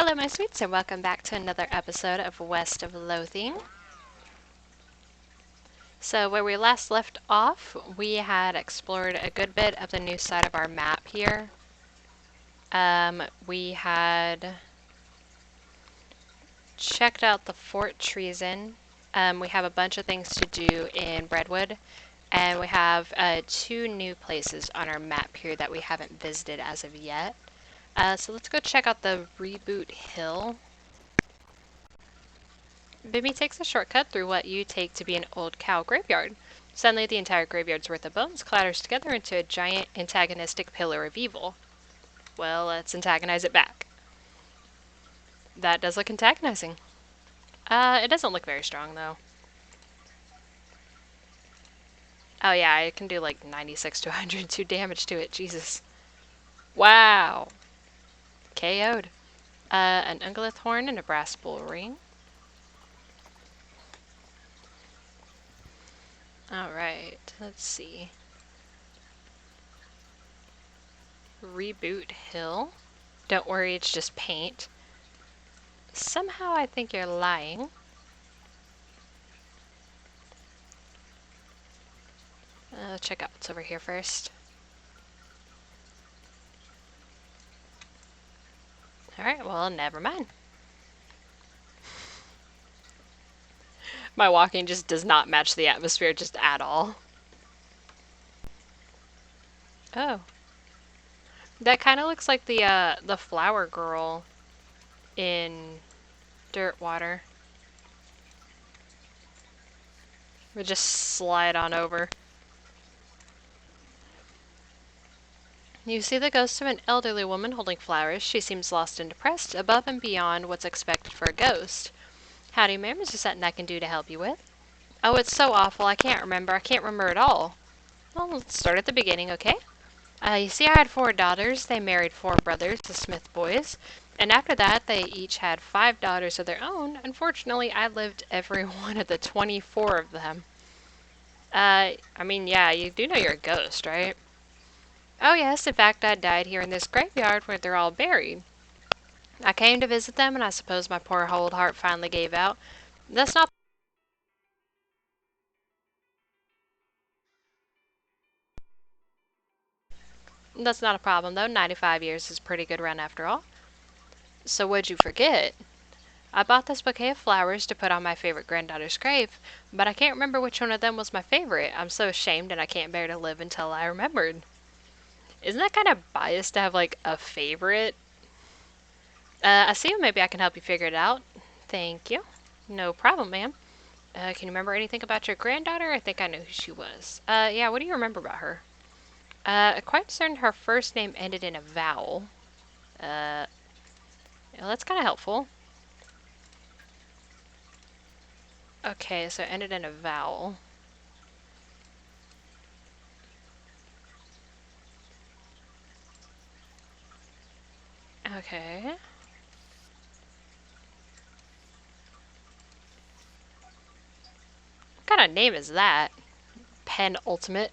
Hello my sweets and welcome back to another episode of West of Loathing. So where we last left off, we had explored a good bit of the new side of our map here. We had checked out the Fort Treason. We have a bunch of things to do in Redwood, and we have two new places on our map here that we haven't visited as of yet. So let's go check out the Reboot Hill. Bimmy takes a shortcut through what you take to be an old cow graveyard. Suddenly, the entire graveyard's worth of bones clatters together into a giant antagonistic pillar of evil. Well, let's antagonize it back. That does look antagonizing. It doesn't look very strong, though. Oh yeah, I can do like 96 to 102 damage to it, Jesus. Wow! KO'd. An ungulith horn and a brass bull ring. Alright, let's see. Reboot Hill. Don't worry, it's just paint. Somehow I think you're lying. Check out what's over here first. Alright, well, never mind. My walking just does not match the atmosphere just at all. Oh. That kind of looks like the flower girl in Dirt Water. We just slide on over. You see the ghost of an elderly woman holding flowers. She seems lost and depressed, above and beyond what's expected for a ghost. Howdy, ma'am. Is there something I can do to help you with? Oh, it's so awful. I can't remember. I can't remember at all. Well, let's start at the beginning, okay? You see, I had 4 daughters. They married 4 brothers, the Smith boys. And after that, they each had 5 daughters of their own. Unfortunately, I lived every one of the 24 of them. I mean, yeah, you do know you're a ghost, right? Oh yes, in fact, I died here in this graveyard where they're all buried. I came to visit them, and I suppose my poor old heart finally gave out. That's not a problem, though. 95 years is a pretty good run after all. So what'd you forget? I bought this bouquet of flowers to put on my favorite granddaughter's grave, but I can't remember which one of them was my favorite. I'm so ashamed and I can't bear to live until I remembered. Isn't that kind of biased to have, like, a favorite? I see. Maybe I can help you figure it out. Thank you. No problem, ma'am. Can you remember anything about your granddaughter? I think I know who she was. Yeah, what do you remember about her? Quite certain her first name ended in a vowel. Well, that's kind of helpful. Okay, so it ended in a vowel. Okay. What kind of name is that? Penultimate.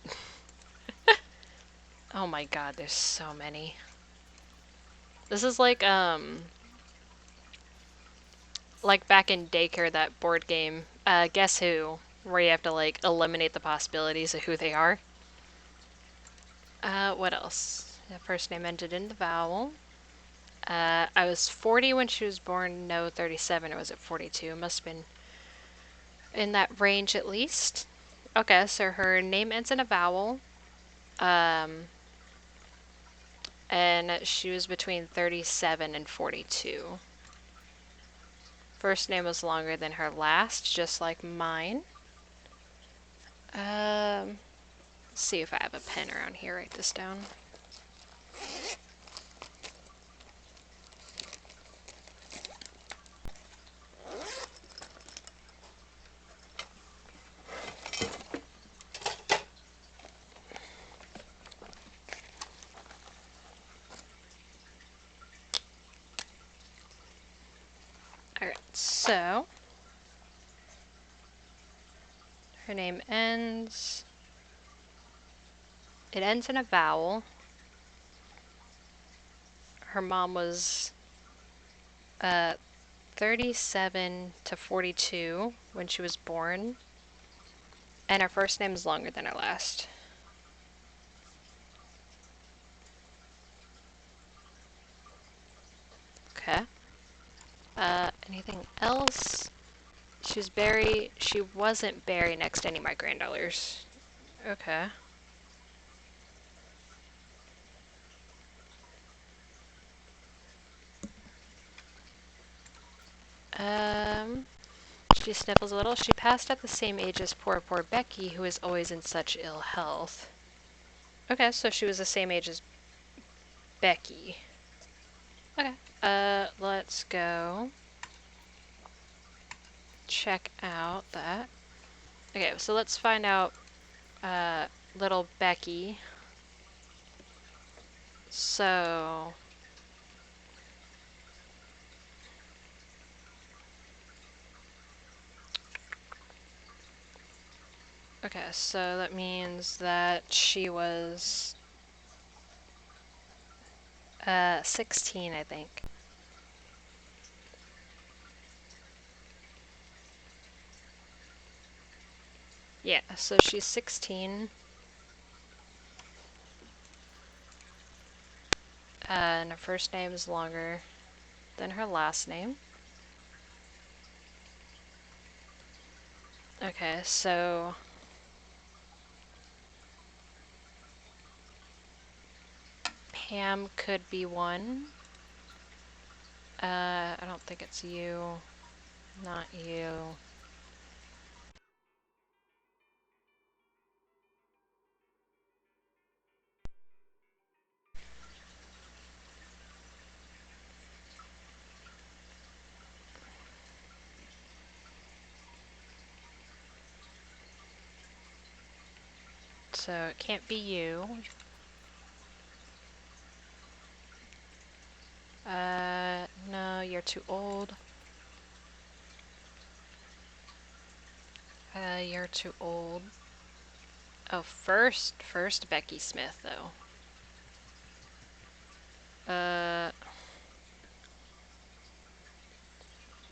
Oh my god, there's so many. This is like back in Daycare, that board game, Guess Who? Where you have to, like, eliminate the possibilities of who they are. What else? The first name ended in the vowel. I was 40 when she was born. No, 37, or was it 42? Must have been in that range at least. Okay, so her name ends in a vowel. And she was between 37 and 42. First name was longer than her last, just like mine. Let's see if I have a pen around here. Write this down. Alright, so her name ends. It ends in a vowel. Her mom was Uh, 37 to 42 when she was born, and her first name is longer than her last. Okay. Anything else? She wasn't buried next to any of my granddaughters. Okay. Um, she sniffles a little. She passed at the same age as poor Becky, who is always in such ill health. Okay, so she was the same age as Becky. Okay. Let's go check out that. Okay, so let's find out, little Becky. So, okay, so that means that she was, 16, I think. Yeah, so she's 16. And her first name is longer than her last name. Okay, so Pam could be one. I don't think it's you. Not you. So it can't be you. No, you're too old. You're too old. Oh, first Becky Smith, though. Uh,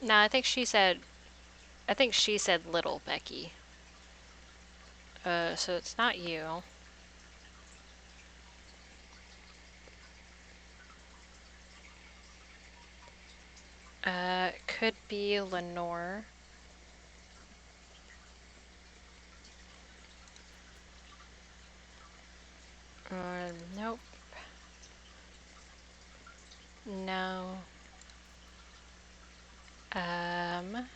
no, I think she said little Becky. So it's not you. It could be Lenore. Nope. No. Um,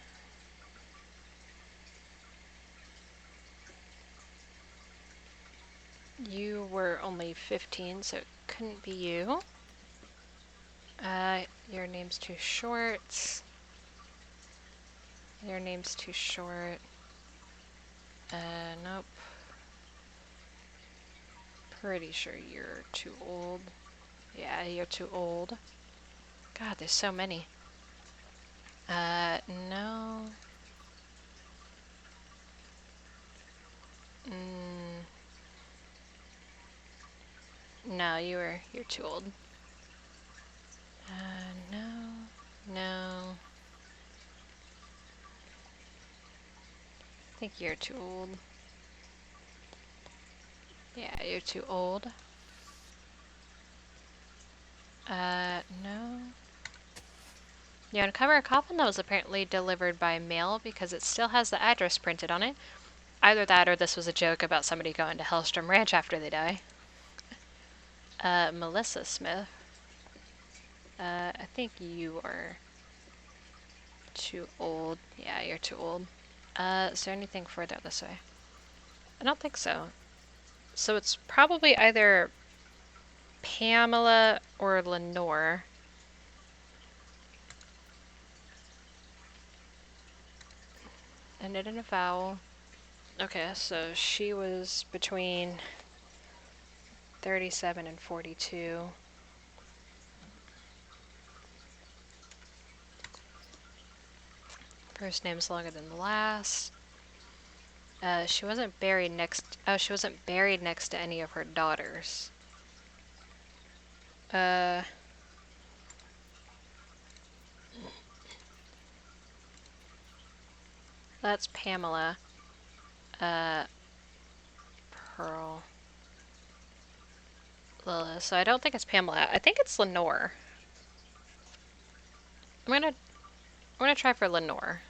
you were only 15, so it couldn't be you. Your name's too short. Your name's too short. Nope. Pretty sure you're too old. Yeah, you're too old. God, there's so many. No. Mm, no, you're too old. No. No. I think you're too old. Yeah, you're too old. No. You uncover a coffin that was apparently delivered by mail because it still has the address printed on it. Either that or this was a joke about somebody going to Hellstrom Ranch after they die. Melissa Smith. I think you are too old. Yeah, you're too old. Is there anything further this way? I don't think so. So it's probably either Pamela or Lenore. Ended in a vowel. Okay, so she was between 37 and 42. First name's longer than the last. She wasn't buried next. Oh, she wasn't buried next to any of her daughters. Uh, That's Pamela. Uh, Pearl. Lila. So I don't think it's Pamela. I think it's Lenore. I'm gonna try for Lenore.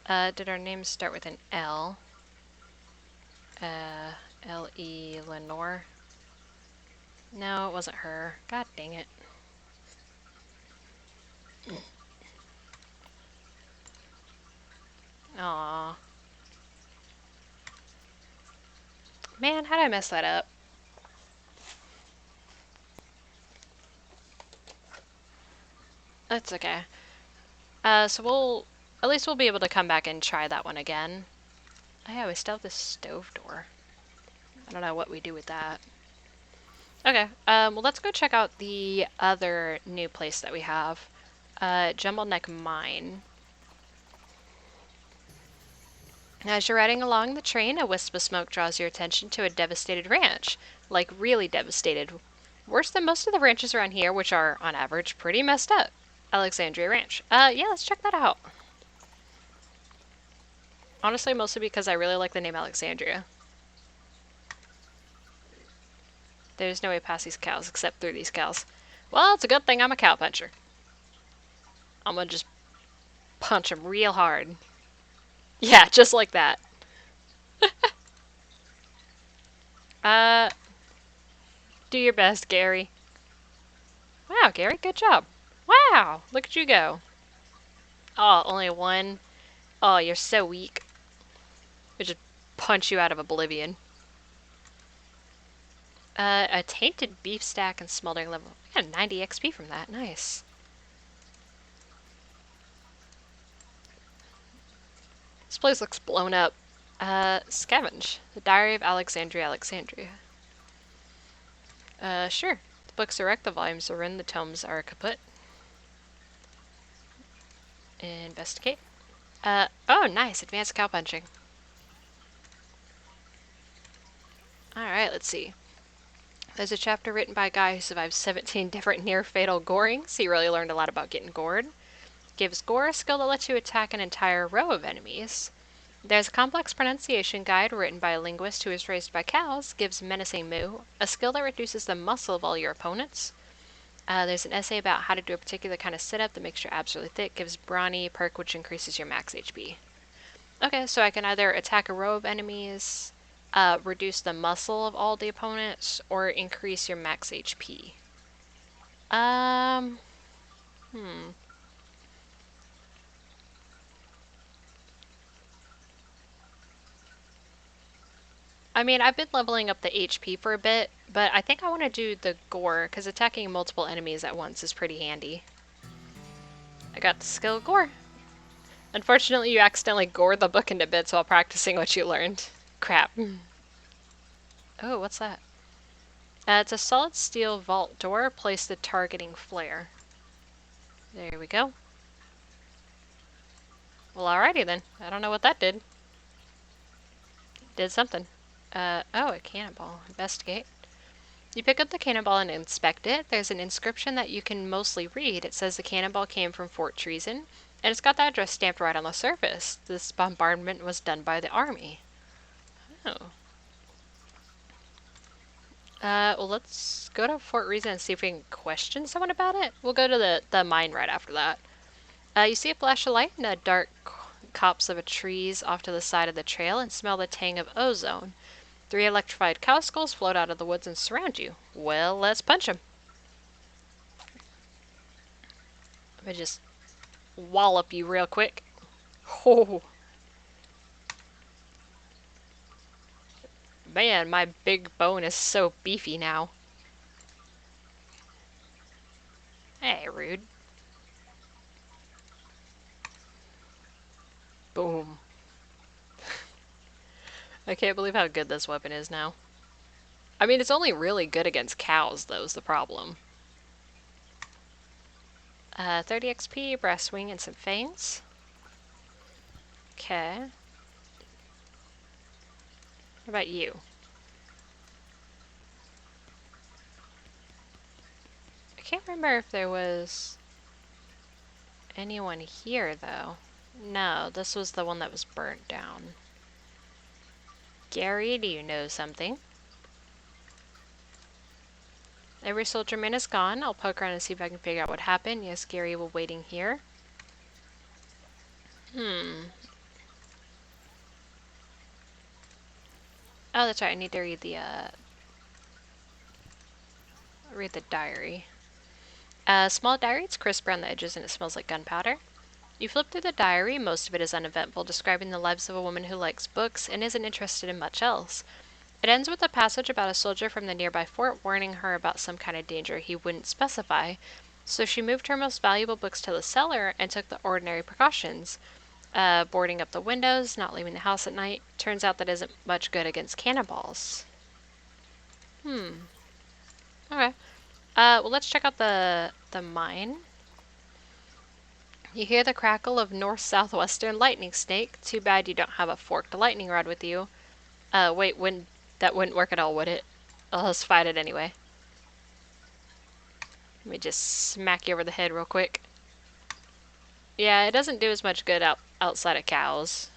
Did our names start with an L? L-E, Lenore. No, it wasn't her. God dang it. Aw. Man, how did I mess that up? That's okay. At least we'll be able to come back and try that one again. Oh yeah, we still have this stove door. I don't know what we do with that. Okay, well let's go check out the other new place that we have. Jumble Neck Mine. As you're riding along the train, a wisp of smoke draws your attention to a devastated ranch. Like, really devastated. Worse than most of the ranches around here, which are, on average, pretty messed up. Alexandria Ranch. Yeah, let's check that out. Honestly, mostly because I really like the name Alexandria. There's no way past these cows except through these cows. Well, it's a good thing I'm a cow puncher. I'm gonna just punch them real hard. Yeah, just like that. Uh, do your best, Gary. Wow, Gary, good job. Wow, look at you go. Oh, only one. Oh, you're so weak. I just punch you out of oblivion. A tainted beef stack and smoldering level. I got 90 XP from that. Nice. This place looks blown up. Scavenge. The Diary of Alexandria, Alexandria. Sure. The books are wrecked, the volumes are in, the tomes are kaput. Investigate. Oh, nice. Advanced cow punching. Alright, let's see. There's a chapter written by a guy who survived 17 different near-fatal gorings. He really learned a lot about getting gored. Gives gore a skill that lets you attack an entire row of enemies. There's a complex pronunciation guide written by a linguist who was raised by cows. Gives menacing moo, a skill that reduces the muscle of all your opponents. There's an essay about how to do a particular kind of sit-up that makes your abs really thick. Gives brawny perk, which increases your max HP. Okay, so I can either attack a row of enemies, reduce the muscle of all the opponents, or increase your max HP. Um, hmm. I mean, I've been leveling up the HP for a bit, but I think I want to do the gore, because attacking multiple enemies at once is pretty handy. I got the skill gore. Unfortunately, you accidentally gored the book into bits while practicing what you learned. Crap. Oh, what's that? It's a solid steel vault door. Place the targeting flare. There we go. Well, alrighty then. I don't know what that did. Did something. Oh, a cannonball. Investigate. You pick up the cannonball and inspect it. There's an inscription that you can mostly read. It says the cannonball came from Fort Treason, and it's got the address stamped right on the surface. This bombardment was done by the army. Oh. Well, let's go to Fort Reason and see if we can question someone about it. We'll go to the mine right after that. You see a flash of light in the dark copse of trees off to the side of the trail and smell the tang of ozone. 3 electrified cow skulls float out of the woods and surround you. Well, let's punch them. Let me just wallop you real quick. Oh. Man, my big bone is so beefy now. Hey, rude. Boom. I can't believe how good this weapon is now. I mean, it's only really good against cows, though, is the problem. 30 XP, brass wing, and some fangs. Okay. What about you? I can't remember if there was anyone here, though. No, this was the one that was burnt down. Gary, do you know something? Every soldier man is gone. I'll poke around and see if I can figure out what happened. Yes, Gary will waiting here. Oh, that's right. I need to read the diary. Small diary. It's crisp around the edges and it smells like gunpowder. You flip through the diary. Most of it is uneventful, describing the lives of a woman who likes books and isn't interested in much else. It ends with a passage about a soldier from the nearby fort warning her about some kind of danger he wouldn't specify. So she moved her most valuable books to the cellar and took the ordinary precautions. Boarding up the windows, not leaving the house at night. Turns out that isn't much good against cannonballs. Okay. Well, let's check out the mine. You hear the crackle of north-southwestern lightning snake. Too bad you don't have a forked lightning rod with you. Wait, that wouldn't work at all, would it? Oh, let's fight it anyway. Let me just smack you over the head real quick. Yeah, it doesn't do as much good outside of cows.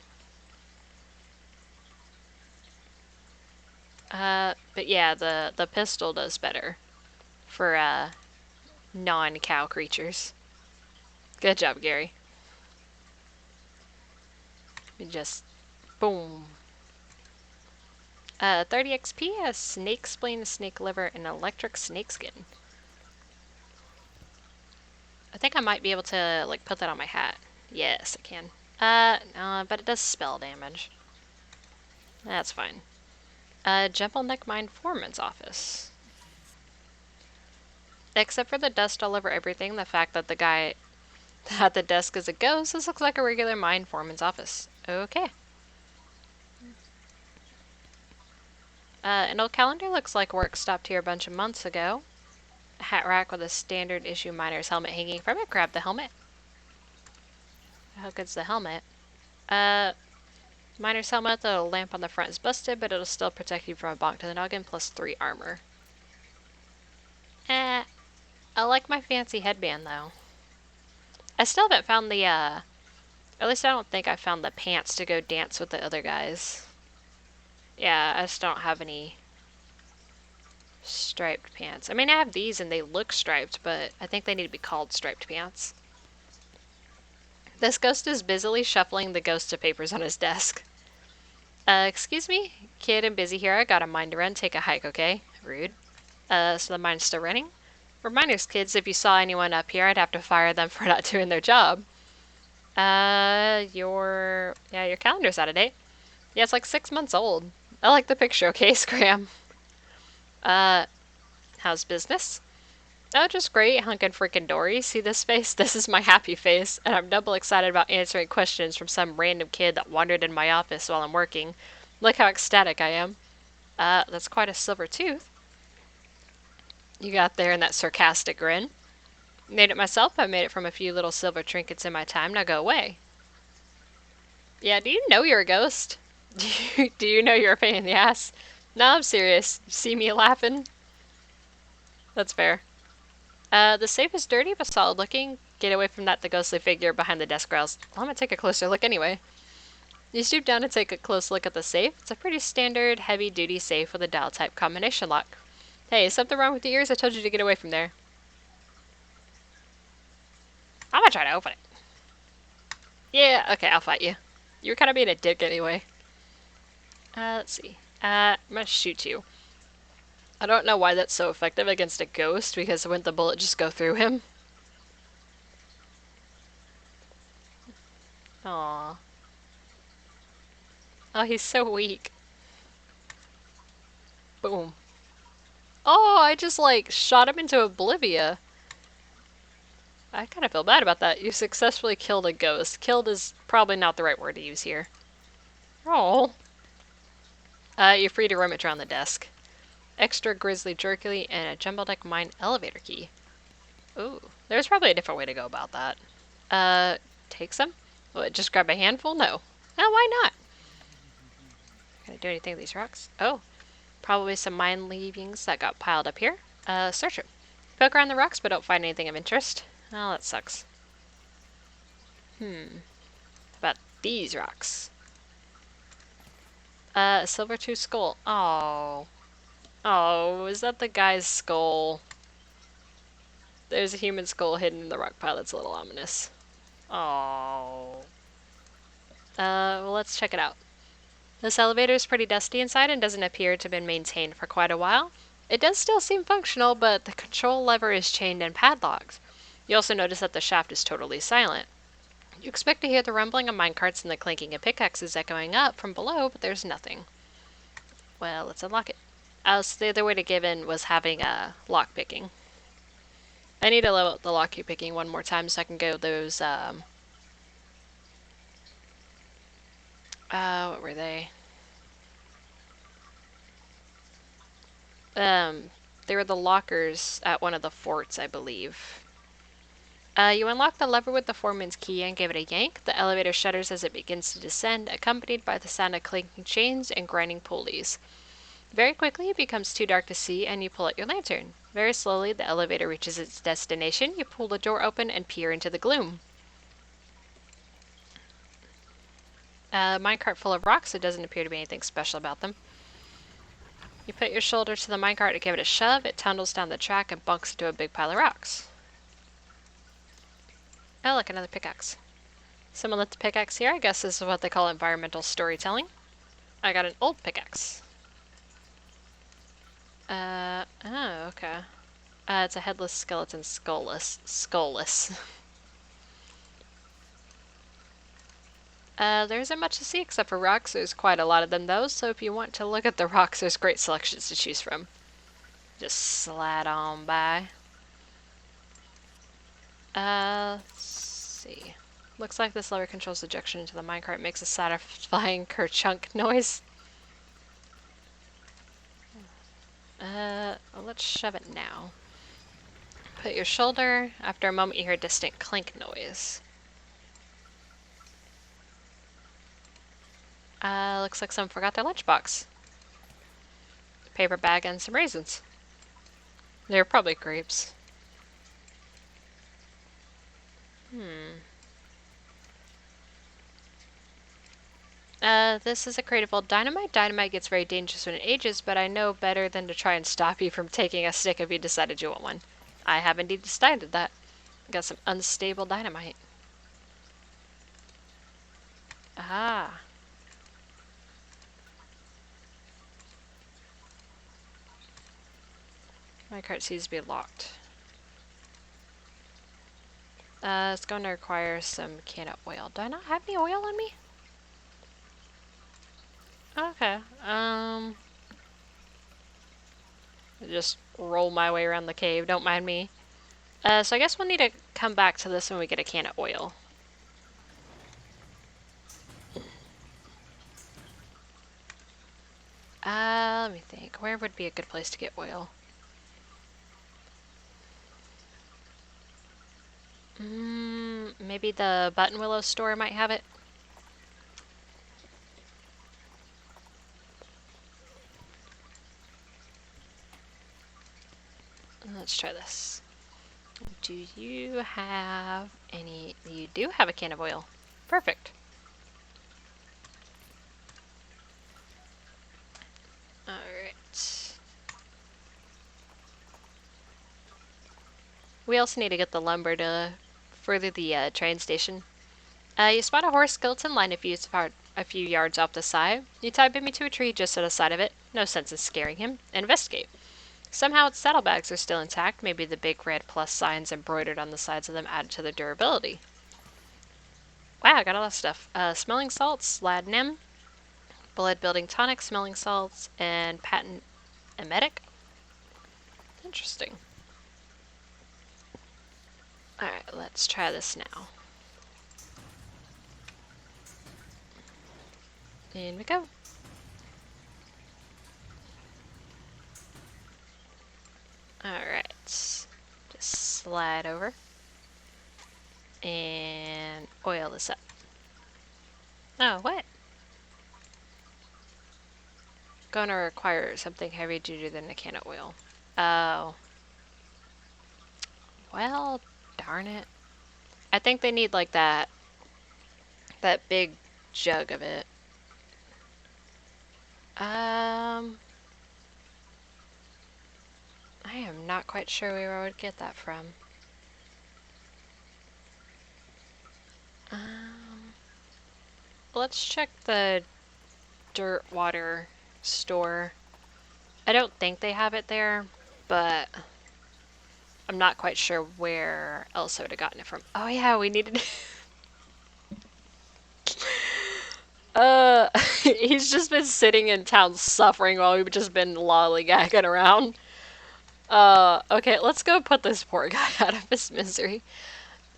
But yeah, the pistol does better for non-cow creatures. Good job, Gary. We just boom. 30 XP, a snake spleen, a snake liver, and electric snakeskin. I think I might be able to like put that on my hat. Yes, I can. No, but it does spell damage. That's fine. Jumble Neck Mine Foreman's office. Except for the dust all over everything, the fact that the guy at the desk is a ghost, this looks like a regular mine foreman's office. Okay. An old calendar looks like work stopped here a bunch of months ago. A hat rack with a standard issue miner's helmet hanging from it. Grab the helmet. How good's the helmet? Miner's helmet, the lamp on the front is busted, but it'll still protect you from a bonk to the noggin, plus 3 armor. I like my fancy headband, though. I still haven't found the, at least I don't think I found the pants to go dance with the other guys. Yeah, I just don't have any striped pants. I mean, I have these and they look striped, but I think they need to be called striped pants. This ghost is busily shuffling the ghost of papers on his desk. Excuse me? Kid, I'm busy here. I got a mine to run. Take a hike, okay? Rude. So the mine's still running? Reminders, kids, if you saw anyone up here, I'd have to fire them for not doing their job. Your calendar's out of date. Yeah, it's like 6 months old. I like the picture, okay, Scram? How's business? Oh, just great, hunkin' freaking Dory. See this face? This is my happy face, and I'm double excited about answering questions from some random kid that wandered in my office while I'm working. Look how ecstatic I am. That's quite a silver tooth. You got there in that sarcastic grin. Made it myself. I made it from a few little silver trinkets in my time. Now go away. Yeah, do you know you're a ghost? Do you know you're a pain in the ass? No, I'm serious. See me laughing? That's fair. The safe is dirty but solid looking. Get away from that, the ghostly figure behind the desk growls. Well, I'm gonna take a closer look anyway. You stoop down and take a close look at the safe. It's a pretty standard, heavy-duty safe with a dial-type combination lock. Hey, is something wrong with your ears? I told you to get away from there. I'm gonna try to open it. Yeah, okay, I'll fight you. You were kind of being a dick anyway. Let's see. I'm gonna shoot you. I don't know why that's so effective against a ghost, because wouldn't the bullet just go through him? Aww. Oh, he's so weak. Boom. Oh, I just, like, shot him into oblivion. I kind of feel bad about that. You successfully killed a ghost. Killed is probably not the right word to use here. Oh. You're free to rummage around the desk. Extra grizzly jerky and a jumbo deck mine elevator key. Ooh, there's probably a different way to go about that. Take some? What, just grab a handful? No. Oh, why not? Can I do anything with these rocks? Oh, probably some mine leavings that got piled up here. Search it. Poke around the rocks, but don't find anything of interest. Oh, that sucks. About these rocks. A silver tooth skull. Oh. Oh, is that the guy's skull? There's a human skull hidden in the rock pile. That's a little ominous. Oh. Well, let's check it out. This elevator is pretty dusty inside and doesn't appear to have been maintained for quite a while. It does still seem functional, but the control lever is chained and padlocked. You also notice that the shaft is totally silent. You expect to hear the rumbling of minecarts and the clinking of pickaxes echoing up from below, but there's nothing. Well, let's unlock it. So the other way to give in was having lock picking. I need to level up the lock picking one more time so I can go those, what were they? They were the lockers at one of the forts, I believe. You unlock the lever with the foreman's key and give it a yank. The elevator shudders as it begins to descend, accompanied by the sound of clinking chains and grinding pulleys. Very quickly, it becomes too dark to see, and you pull out your lantern. Very slowly, the elevator reaches its destination. You pull the door open and peer into the gloom. A minecart full of rocks. It doesn't appear to be anything special about them. You put your shoulder to the minecart and give it a shove. It tumbles down the track and bunks into a big pile of rocks. Oh, look, another pickaxe. Someone left the pickaxe here. I guess this is what they call environmental storytelling. I got an old pickaxe. Oh, okay. It's a headless skeleton skullless. There isn't much to see except for rocks. There's quite a lot of them though, so if you want to look at the rocks, there's great selections to choose from. Just slide on by. Let's see. Looks like this lever controls ejection into the minecart. It makes a satisfying kerchunk noise. Let's shove it now. Put your shoulder. After a moment, you hear a distant clink noise. Looks like someone forgot their lunchbox. Paper bag and some raisins. They're probably grapes. This is a crate of old dynamite. Dynamite gets very dangerous when it ages, but I know better than to try and stop you from taking a stick if you decided you want one. I have indeed decided that. Got some unstable dynamite. Ah. My cart seems to be locked. It's going to require some can of oil. Do I not have any oil on me? Okay. Just roll my way around the cave. Don't mind me. So I guess we'll need to come back to this when we get a can of oil. Let me think. Where would be a good place to get oil? Maybe the Button Willow store might have it. Let's try this. Do you have any? You do have a can of oil. Perfect. Alright. We also need to get the lumber to further the train station. You spot a horse skeleton lying a few yards off the side. You tie Bimmy to a tree just to the side of it. No sense in scaring him. Investigate. Somehow its saddlebags are still intact. Maybe the big red plus signs embroidered on the sides of them added to their durability. Wow, I got a lot of stuff. Smelling salts, laudanum, blood building tonic, smelling salts, and patent emetic. Interesting. Alright, let's try this now. In we go. Alright. Just slide over. And oil this up. Oh, what? Gonna require something heavy duty than a can of oil. Oh. Well, darn it. I think they need like that That big jug of it. Um, I am not quite sure where I would get that from. Um, let's check the dirt water store. I don't think they have it there, but I'm not quite sure where else I would have gotten it from. Oh yeah, we needed. Uh, he's just been sitting in town suffering while we've just been lollygagging around. Okay, let's go put this poor guy out of his misery.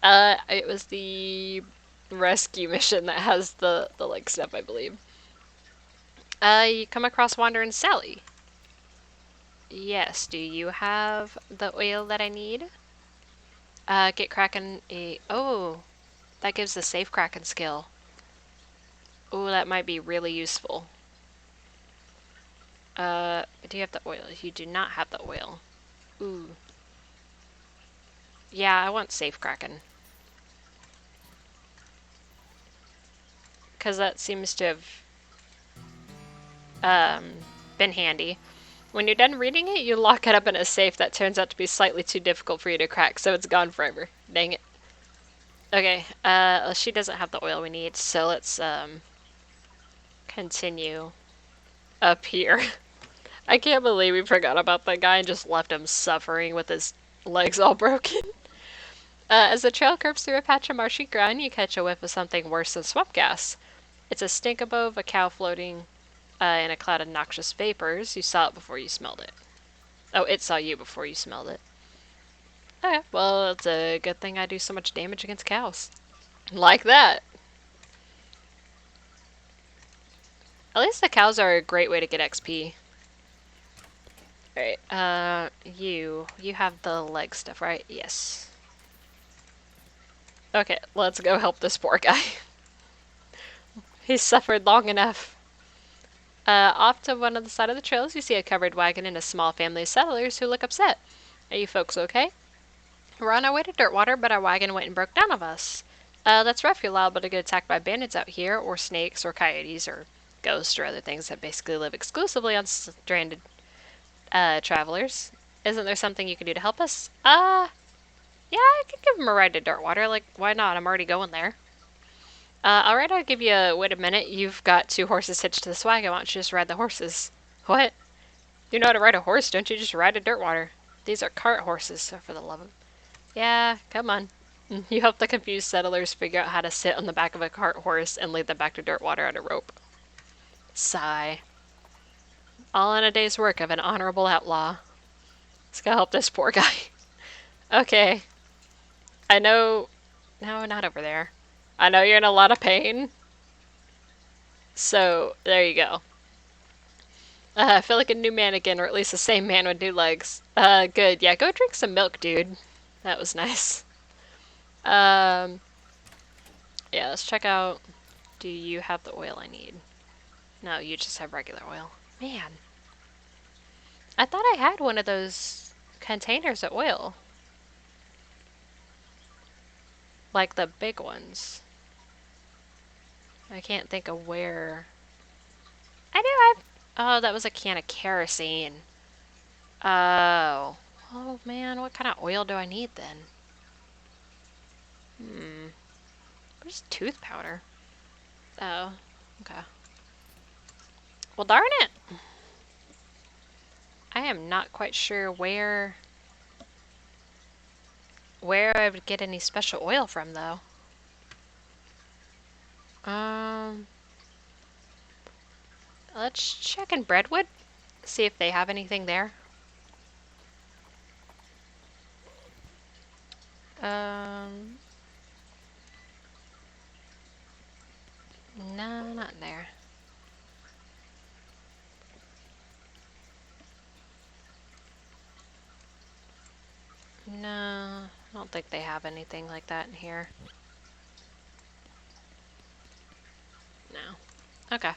It was the rescue mission that has the like stuff, I believe. You come across Wandering Sally. Yes, do you have the oil that I need? Get Kraken a. Oh, that gives the safe Kraken skill. Oh, that might be really useful. Do you have the oil? You do not have the oil. Ooh. Yeah, I want safe Kraken. Because that seems to have been handy. When you're done reading it, you lock it up in a safe that turns out to be slightly too difficult for you to crack, so it's gone forever. Dang it. Okay, she doesn't have the oil we need, so let's, continue up here. I can't believe we forgot about that guy and just left him suffering with his legs all broken. As the trail curves through a patch of marshy ground, you catch a whiff of something worse than swamp gas. It's a stink above a cow floating in a cloud of noxious vapors. You saw it before you smelled it. Oh, it saw you before you smelled it. Okay, well, it's a good thing I do so much damage against cows. Like that. At least the cows are a great way to get XP. Alright, you have the leg stuff, right? Yes. Okay, let's go help this poor guy. He's suffered long enough. Off to one of the side of the trails, you see a covered wagon and a small family of settlers who look upset. Are you folks okay? We're on our way to Dirtwater, but our wagon went and broke down of us. That's rough. You're liable to get attacked by bandits out here, or snakes, or coyotes, or ghosts, or other things that basically live exclusively on stranded travelers. Isn't there something you can do to help us? Yeah, I could give him a ride to Dirtwater. Like, why not? I'm already going there. Alright, I'll give you wait a minute. You've got 2 horses hitched to this wagon. Why don't you just ride the horses? What? You know how to ride a horse, don't you? Just ride to Dirtwater. These are cart horses, so for the love of... Yeah, come on. You help the confused settlers figure out how to sit on the back of a cart horse and lead them back to Dirtwater on a rope. Sigh. All in a day's work of an honorable outlaw. Let's go help this poor guy. Okay. I know... No, not over there. I know you're in a lot of pain. So, there you go. I feel like a new man again, or at least the same man with new legs. Good. Yeah, go drink some milk, dude. That was nice. Yeah, let's check out... Do you have the oil I need? No, you just have regular oil. Man. I thought I had one of those containers of oil. Like the big ones. I can't think of where... I knew I've... Oh, that was a can of kerosene. Oh. Oh, man, what kind of oil do I need then? Where's tooth powder? Oh, okay. Well, darn it! I am not quite sure where I would get any special oil from, though. Let's check in Breadwood. See if they have anything there. No, not there. No, I don't think they have anything like that in here. No. Okay.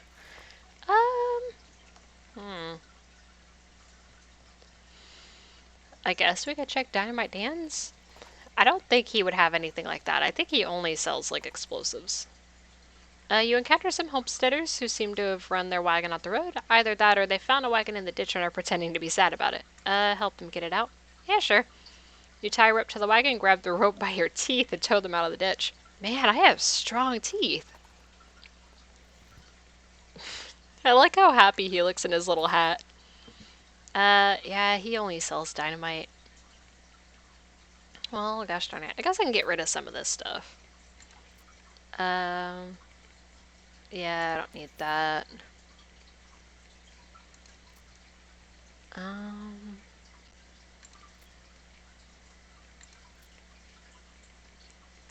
I guess we could check Dynamite Dan's. I don't think he would have anything like that. I think he only sells, like, explosives. You encounter some homesteaders who seem to have run their wagon off the road. Either that or they found a wagon in the ditch and are pretending to be sad about it. Help them get it out? Yeah, sure. You tie a rope to the wagon, grab the rope by your teeth, and tow them out of the ditch. Man, I have strong teeth. I like how happy he looks in his little hat. Yeah, he only sells dynamite. Well, gosh darn it. I guess I can get rid of some of this stuff. Yeah, I don't need that.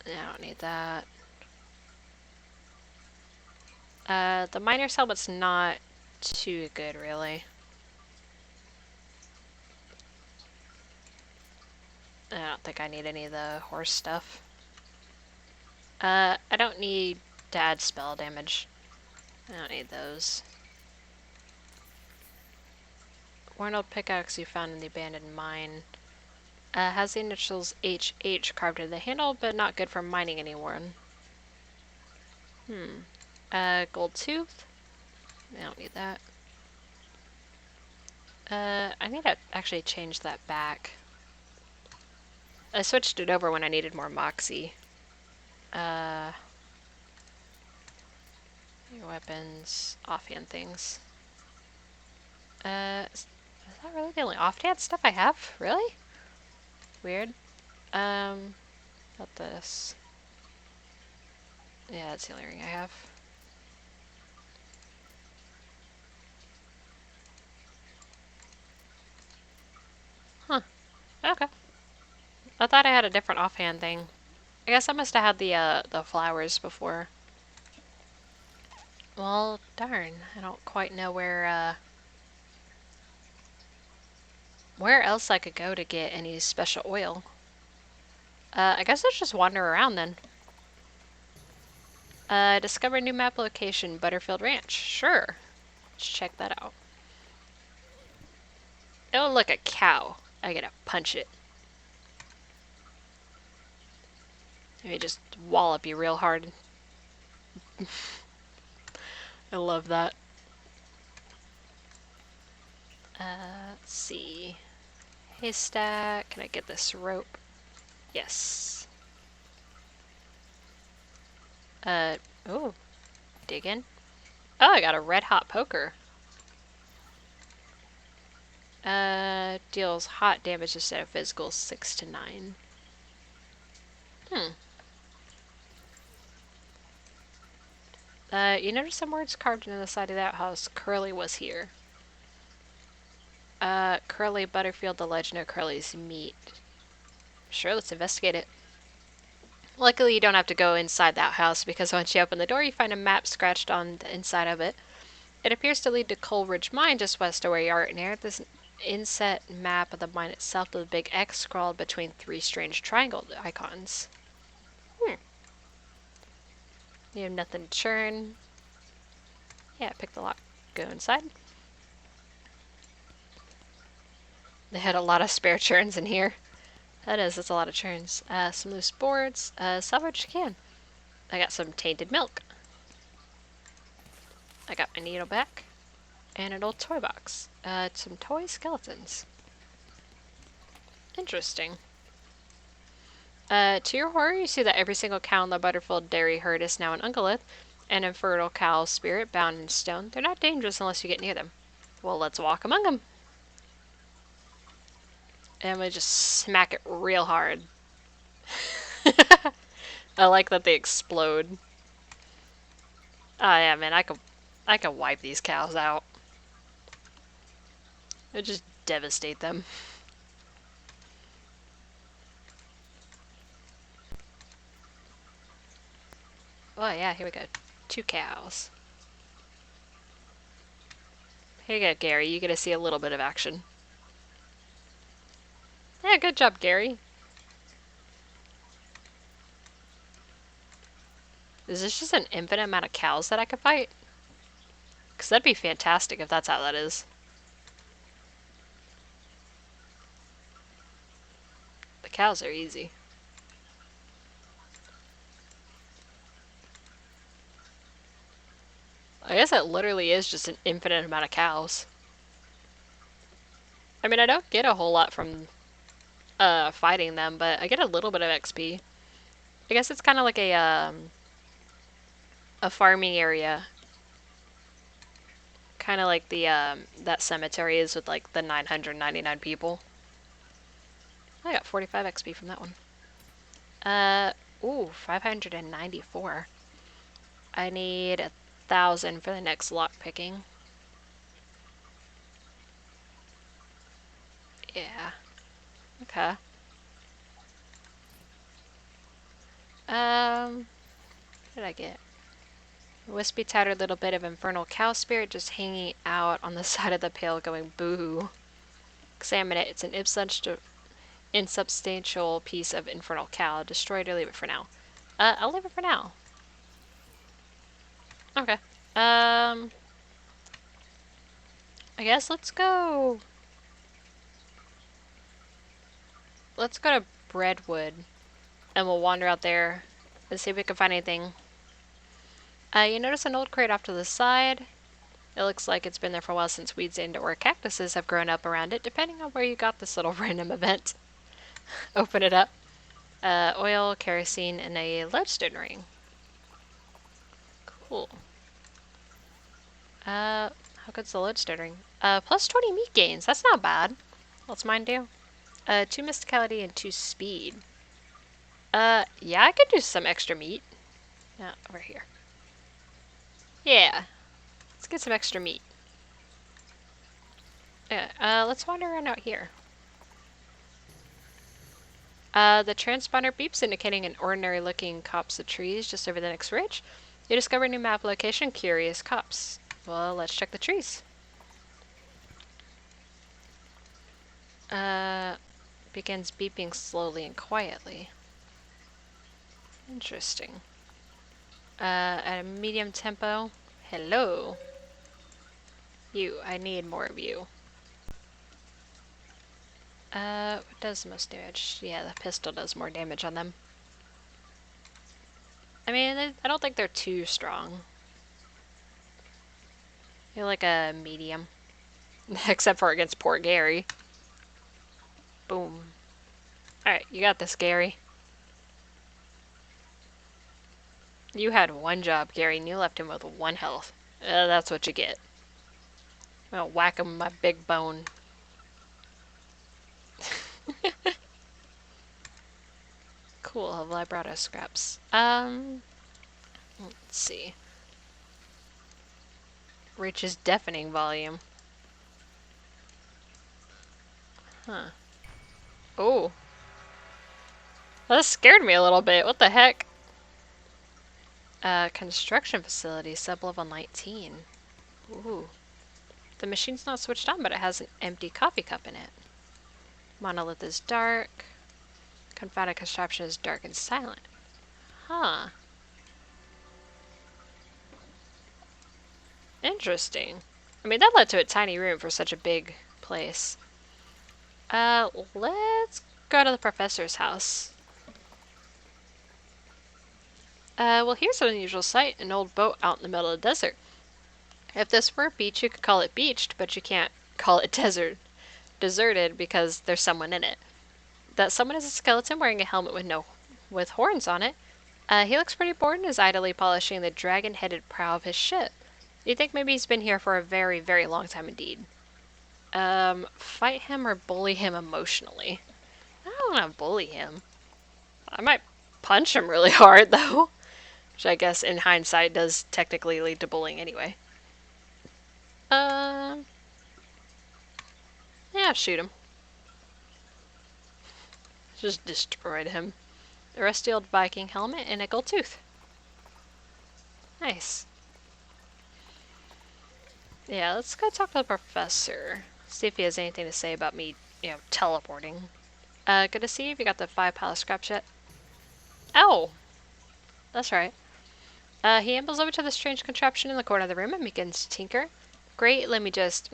Yeah, I don't need that. The miner's helmet's not too good, really. I don't think I need any of the horse stuff. I don't need to add spell damage. I don't need those. Worn old pickaxe you found in the abandoned mine. Has the initials HH carved into the handle, but not good for mining anyone. Gold tooth. I don't need that. I need to actually change that back. I switched it over when I needed more moxie. Your weapons, offhand things. Is that really the only offhand stuff I have? Really? Weird. Not this. Yeah, that's the only ring I have. Huh. Okay. I thought I had a different offhand thing. I guess I must have had the flowers before. Well, darn. I don't quite know where else I could go to get any special oil. I guess let's just wander around then. Discover new map location, Butterfield Ranch. Sure. Let's check that out. Oh, look, a cow. I gotta punch it. Let me just wallop you real hard. I love that. Let's see. Haystack. Can I get this rope? Yes. Oh. Digging. Oh, I got a red hot poker. Deals hot damage instead of physical 6 to 9. You notice some words carved into the side of that house. Curly was here. Curly Butterfield, the legend of Curly's meat. Sure, let's investigate it. Luckily, you don't have to go inside that house because once you open the door, you find a map scratched on the inside of it. It appears to lead to Coleridge Mine just west of where you are. Near this inset map of the mine itself with a big X scrawled between 3 strange triangle icons. You have nothing to churn. Yeah, pick the lock. Go inside. They had a lot of spare churns in here. That's a lot of churns. Some loose boards. Sell what you can. I got some tainted milk. I got my needle back. And an old toy box. Some toy skeletons. Interesting. To your horror, you see that every single cow in the Butterfield dairy herd is now an Ungolith, an infertile cow spirit bound in stone. They're not dangerous unless you get near them. Well, let's walk among them. And we just smack it real hard. I like that they explode. Oh yeah, man, I could wipe these cows out. I just devastate them. Oh yeah, here we go. 2 cows. Here you go, Gary. You get to see a little bit of action. Yeah, good job, Gary. Is this just an infinite amount of cows that I could fight? Because that'd be fantastic if that's how that is. The cows are easy. I guess it literally is just an infinite amount of cows. I mean, I don't get a whole lot from fighting them, but I get a little bit of XP. I guess it's kind of like a farming area, kind of like the that cemetery is with like the 999 people. I got 45 XP from that one. Ooh, 594. I need 1,000 for the next lock picking. Yeah. Okay. What did I get? A wispy, tattered little bit of infernal cow spirit just hanging out on the side of the pail going boo. Examine it. It's an insubstantial piece of infernal cow. Destroy it or leave it for now. I'll leave it for now. Okay. I guess let's go. Let's go to Breadwood. And we'll wander out there and see if we can find anything. You notice an old crate off to the side. It looks like it's been there for a while since weeds and or cactuses have grown up around it, depending on where you got this little random event. Open it up. Oil, kerosene, and a lodestone ring. Cool. How good's the lodestone ring? Plus 20 meat gains. That's not bad. What's mine do? 2 mysticality and 2 speed. Yeah, I could do some extra meat. Yeah, over here. Yeah. Let's get some extra meat. Yeah, let's wander around out here. The transponder beeps, indicating an ordinary-looking copse of trees just over the next ridge. You discover a new map location, Curious Copse. Well, let's check the trees. Begins beeping slowly and quietly. Interesting. At a medium tempo. Hello. You, I need more of you. What does the most damage? Yeah, the pistol does more damage on them. I mean, I don't think they're too strong. They're like a medium. Except for against poor Gary. Boom. Alright, you got this, Gary. You had one job, Gary, and you left him with 1 health. That's what you get. I'll whack him with my big bone. Cool, vibrato scraps. Let's see. Reaches deafening volume. Huh. Oh. That scared me a little bit. What the heck? Construction facility, sub-level 19. Ooh. The machine's not switched on, but it has an empty coffee cup in it. Monolith is dark. Confounded contraption is dark and silent. Huh. Interesting. I mean, that led to a tiny room for such a big place. Let's go to the professor's house. Well, here's an unusual sight. An old boat out in the middle of the desert. If this were a beach, you could call it beached, but you can't call it deserted because there's someone in it. That someone is a skeleton wearing a helmet with horns on it. He looks pretty bored and is idly polishing the dragon-headed prow of his ship. You think maybe he's been here for a very, very long time indeed. Fight him or bully him emotionally. I don't want to bully him. I might punch him really hard, though. Which I guess, in hindsight, does technically lead to bullying anyway. Yeah, shoot him. Just destroyed him. A rusty old Viking helmet and a gold tooth. Nice. Yeah, let's go talk to the professor. See if he has anything to say about me, teleporting. Good to see you. Have you got the 5 pile of scraps yet? Oh! That's right. He ambles over to the strange contraption in the corner of the room and begins to tinker. Great, let me just,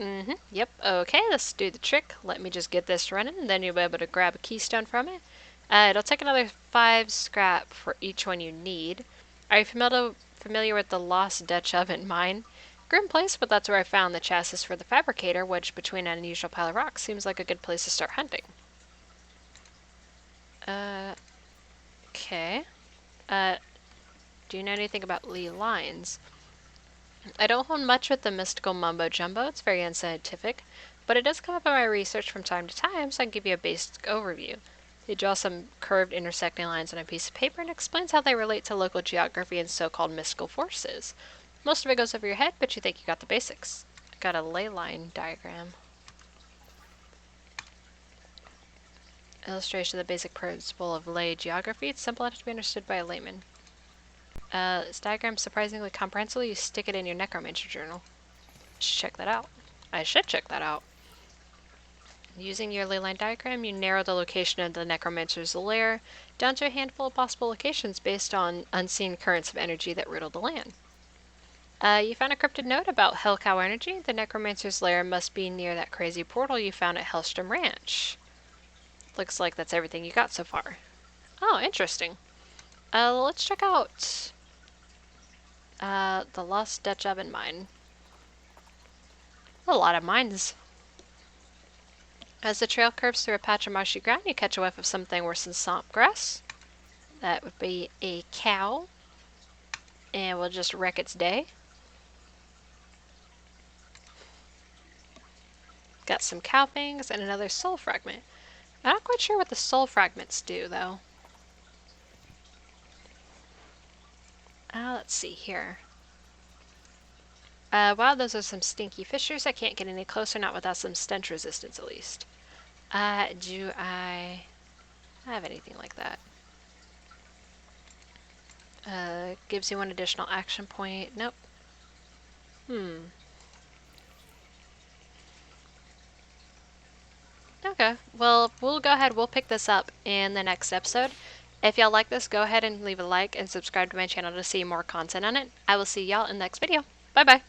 yep, okay, let's do the trick. Let me just get this running, and then you'll be able to grab a keystone from it. It'll take another 5 scrap for each one you need. Are you familiar with the lost Dutch oven mine? Grim place, but that's where I found the chassis for the fabricator, which, between an unusual pile of rocks, seems like a good place to start hunting. Okay. Do you know anything about Lee lines? I don't hold much with the mystical mumbo-jumbo, it's very unscientific, but it does come up in my research from time to time, so I can give you a basic overview. They draw some curved intersecting lines on a piece of paper and explains how they relate to local geography and so-called mystical forces. Most of it goes over your head, but you think you got the basics. I got a ley line diagram. Illustration of the basic principle of ley geography. It's simple enough to be understood by a layman. This diagram is surprisingly comprehensible. You stick it in your necromancer journal. Check that out. I should check that out. Using your ley line diagram, you narrow the location of the necromancer's lair down to a handful of possible locations based on unseen currents of energy that riddle the land. You found a cryptid note about Hellcow energy. The necromancer's lair must be near that crazy portal you found at Hellstrom Ranch. Looks like that's everything you got so far. Oh, interesting. Let's check out the Lost Dutch Oven Mine. A lot of mines. As the trail curves through a patch of marshy ground, you catch a whiff of something worse than swamp grass. That would be a cow. And we'll just wreck its day. Got some cow fangs and another soul fragment. I'm not quite sure what the soul fragments do, though. Let's see here. Wow, those are some stinky fissures. I can't get any closer, not without some stench resistance at least. Do I have anything like that? Gives you one additional action point. Nope. Okay, well, we'll go ahead, we'll pick this up in the next episode. If y'all like this, go ahead and leave a like and subscribe to my channel to see more content on it. I will see y'all in the next video. Bye bye!